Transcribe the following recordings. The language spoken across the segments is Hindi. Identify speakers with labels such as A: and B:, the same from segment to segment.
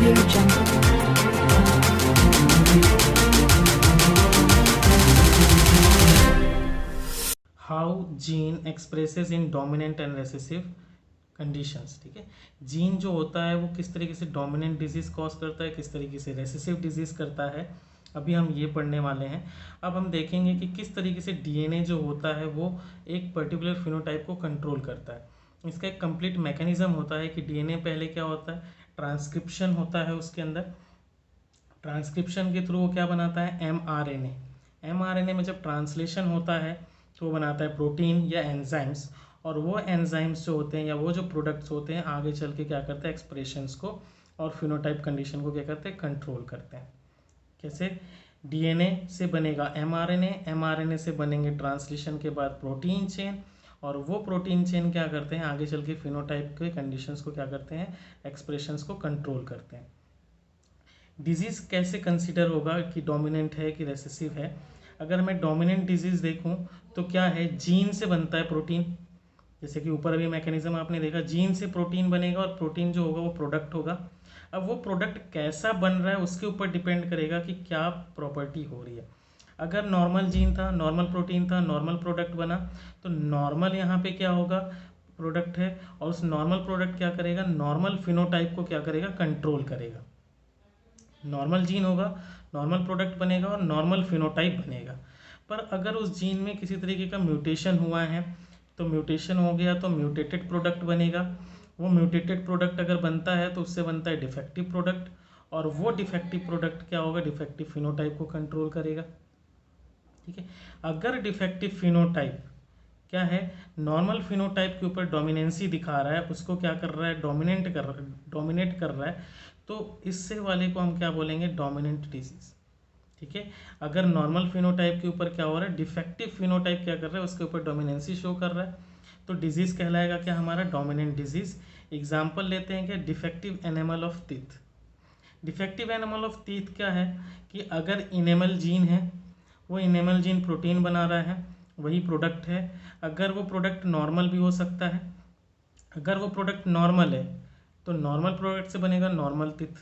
A: Audio Jungle.
B: How gene expresses in dominant and recessive conditions. ठीक है, जीन जो होता है वो किस तरीके से डोमिनेंट डिजीज कॉज करता है, किस तरीके से रेसेसिव डिजीज करता है, अभी हम ये पढ़ने वाले हैं। अब हम देखेंगे कि किस तरीके से डीएनए जो होता है वो एक पर्टिकुलर फिनोटाइप को कंट्रोल करता है। इसका एक कंप्लीट मैकेनिज्म होता है कि डीएनए पहले क्या होता है, ट्रांसक्रिप्शन होता है, उसके अंदर ट्रांसक्रिप्शन के थ्रू वो क्या बनाता है, एमआरएनए। एमआरएनए में जब ट्रांसलेशन होता है तो वो बनाता है प्रोटीन या एंजाइम्स, और वो एंजाइम्स जो होते हैं या वो जो प्रोडक्ट्स होते हैं आगे चल के क्या करते हैं, एक्सप्रेशंस को और फिनोटाइप कंडीशन को क्या करते हैं, कंट्रोल करते हैं। कैसे, डीएनए से बनेगा एमआरएनए, एमआरएनए से बनेंगे ट्रांसलेशन के बाद प्रोटीन चेन, और वो प्रोटीन चेन क्या करते हैं, आगे चल के फिनोटाइप के कंडीशंस को क्या करते हैं, एक्सप्रेशंस को कंट्रोल करते हैं। डिजीज़ कैसे कंसीडर होगा कि डोमिनेंट है कि रेसेसिव है। अगर मैं डोमिनेंट डिजीज़ देखूं तो क्या है, जीन से बनता है प्रोटीन, जैसे कि ऊपर अभी मैकेनिज्म आपने देखा, जीन से प्रोटीन बनेगा और प्रोटीन जो होगा वो प्रोडक्ट होगा। अब वो प्रोडक्ट कैसा बन रहा है उसके ऊपर डिपेंड करेगा कि क्या प्रॉपर्टी हो रही है। अगर नॉर्मल जीन था, नॉर्मल प्रोटीन था, नॉर्मल प्रोडक्ट बना, तो नॉर्मल यहाँ पे क्या होगा, प्रोडक्ट है, और उस नॉर्मल प्रोडक्ट क्या करेगा, नॉर्मल फिनोटाइप को क्या करेगा, कंट्रोल करेगा। नॉर्मल जीन होगा, नॉर्मल प्रोडक्ट बनेगा और नॉर्मल फिनोटाइप बनेगा। पर अगर उस जीन में किसी तरीके का म्यूटेशन हुआ है तो म्यूटेशन हो गया तो म्यूटेटेड प्रोडक्ट बनेगा। वो म्यूटेटेड प्रोडक्ट अगर बनता है तो उससे बनता है डिफेक्टिव प्रोडक्ट, और वो डिफेक्टिव प्रोडक्ट क्या होगा, डिफेक्टिव फिनोटाइप को कंट्रोल करेगा। ठीक है, अगर डिफेक्टिव फिनोटाइप क्या है, नॉर्मल फिनोटाइप के ऊपर डोमिनेंसी दिखा रहा है, उसको क्या कर रहा है, डोमिनेट कर रहा है, तो इससे वाले को हम क्या बोलेंगे, डोमिनेंट डिजीज। ठीक है, अगर नॉर्मल फिनोटाइप के ऊपर क्या हो रहा है, डिफेक्टिव फिनोटाइप क्या कर रहा है, उसके ऊपर डोमिनेंसी शो कर रहा है, तो डिजीज कहलाएगा क्या हमारा, डोमिनेंट डिजीज। एग्जाम्पल लेते हैं क्या, defective animal of teeth. Defective animal of teeth क्या है कि अगर इनेमल जीन है, वो इनेमल जीन प्रोटीन बना रहा है, वही प्रोडक्ट है। अगर वो प्रोडक्ट नॉर्मल भी हो सकता है, अगर वो प्रोडक्ट नॉर्मल है तो नॉर्मल प्रोडक्ट से बनेगा नॉर्मल टीथ।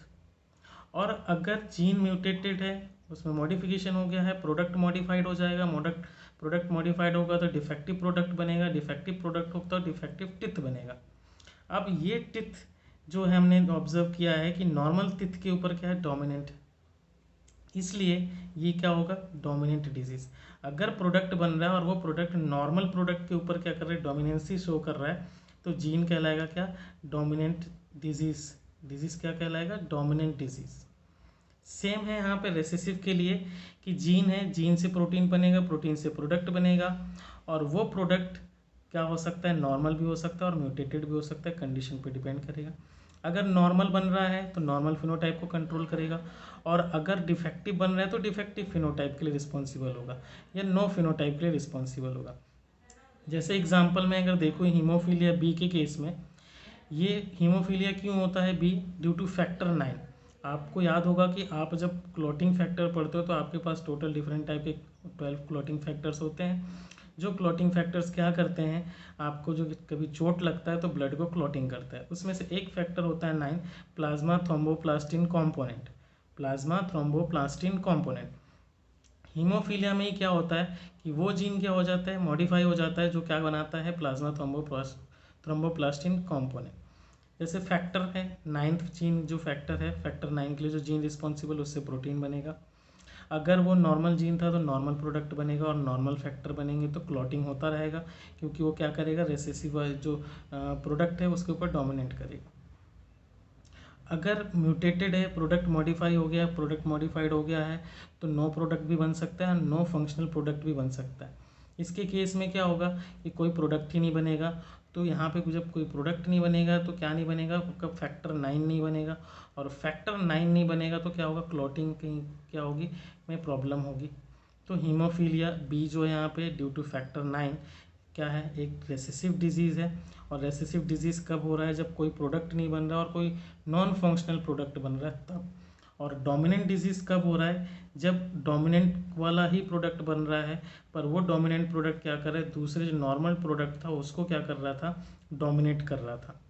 B: और अगर जीन म्यूटेटेड है, उसमें मॉडिफिकेशन हो गया है, प्रोडक्ट मॉडिफाइड हो जाएगा, प्रोडक्ट मॉडिफाइड होगा तो डिफेक्टिव प्रोडक्ट बनेगा, डिफेक्टिव प्रोडक्ट होगा तो डिफेक्टिव टिथ बनेगा। अब ये टिथ जो है हमने ऑब्जर्व किया है कि नॉर्मल टिथ के ऊपर क्या है, डोमिनेंट, इसलिए ये क्या होगा, डोमिनेंट डिजीज। अगर प्रोडक्ट बन रहा है और वो प्रोडक्ट नॉर्मल प्रोडक्ट के ऊपर क्या कर रहा है, डोमिनेंसी शो कर रहा है, तो जीन कहलाएगा क्या, डोमिनेंट डिजीज। डिजीज क्या कहलाएगा, डोमिनेंट डिजीज। सेम है यहाँ पे रेसेसिव के लिए कि जीन है, जीन से प्रोटीन बनेगा, प्रोटीन से प्रोडक्ट बनेगा, और वो प्रोडक्ट क्या हो सकता है, नॉर्मल भी हो सकता है और म्यूटेटेड भी हो सकता है, कंडीशन पे डिपेंड करेगा। अगर नॉर्मल बन रहा है तो नॉर्मल फिनोटाइप को कंट्रोल करेगा, और अगर डिफेक्टिव बन रहा है तो डिफेक्टिव फिनोटाइप के लिए रिस्पॉन्सिबल होगा या नो फिनोटाइप के लिए रिस्पॉन्सिबल होगा। जैसे एग्जाम्पल में अगर देखो, हीमोफीलिया बी के केस में, ये हीमोफीलिया क्यों होता है बी, ड्यू टू फैक्टर 9। आपको याद होगा कि आप जब क्लॉटिंग फैक्टर पढ़ते हो तो आपके पास टोटल डिफरेंट टाइप के 12 क्लॉटिंग फैक्टर्स होते हैं। जो क्लॉटिंग फैक्टर्स क्या करते हैं, आपको जो कभी चोट लगता है तो ब्लड को क्लॉटिंग करता है, उसमें से एक फैक्टर होता है 9, plasma thromboplastin component. Plasma thromboplastin component haemophilia में ही क्या होता है कि वो जीन क्या हो जाता है, मॉडिफाई हो जाता है, जो क्या बनाता है, प्लाज्मा थ्रोम्बोप्लास्टिन कॉम्पोनेंट। जैसे फैक्टर है 9th जीन, जो फैक्टर है, फैक्टर 9 के लिए जो जीन रिस्पॉन्सिबल, उससे प्रोटीन बनेगा। अगर वो नॉर्मल जीन था तो नॉर्मल प्रोडक्ट बनेगा और नॉर्मल फैक्टर बनेंगे, तो क्लॉटिंग होता रहेगा, क्योंकि वो क्या करेगा, रेसेसिव जो प्रोडक्ट है उसके ऊपर डोमिनेट करेगा। अगर म्यूटेटेड है, प्रोडक्ट मॉडिफाई हो गया, प्रोडक्ट मॉडिफाइड हो गया है, तो नो प्रोडक्ट भी बन सकता है, नो फंक्शनल प्रोडक्ट भी बन सकता है। इसके केस में क्या होगा कि कोई प्रोडक्ट ही नहीं बनेगा। तो यहाँ पे जब कोई प्रोडक्ट नहीं बनेगा तो क्या नहीं बनेगा, आपका फैक्टर 9 नहीं बनेगा, और फैक्टर 9 नहीं बनेगा तो क्या होगा, क्लॉटिंग कहीं क्या होगी, में प्रॉब्लम होगी। तो हीमोफीलिया बी जो है यहाँ पे ड्यू टू फैक्टर 9 क्या है, एक रेसेसिव डिजीज़ है। और रेसेसिव डिजीज़ कब हो रहा है, जब कोई प्रोडक्ट नहीं बन रहा और कोई नॉन फंक्शनल प्रोडक्ट बन रहा है तब। और डोमिनेंट डिजीज़ कब हो रहा है, जब डोमिनेंट वाला ही प्रोडक्ट बन रहा है, पर वो डोमिनेंट प्रोडक्ट क्या कर रहा है, दूसरे जो नॉर्मल प्रोडक्ट था उसको क्या कर रहा था, डोमिनेट कर रहा था।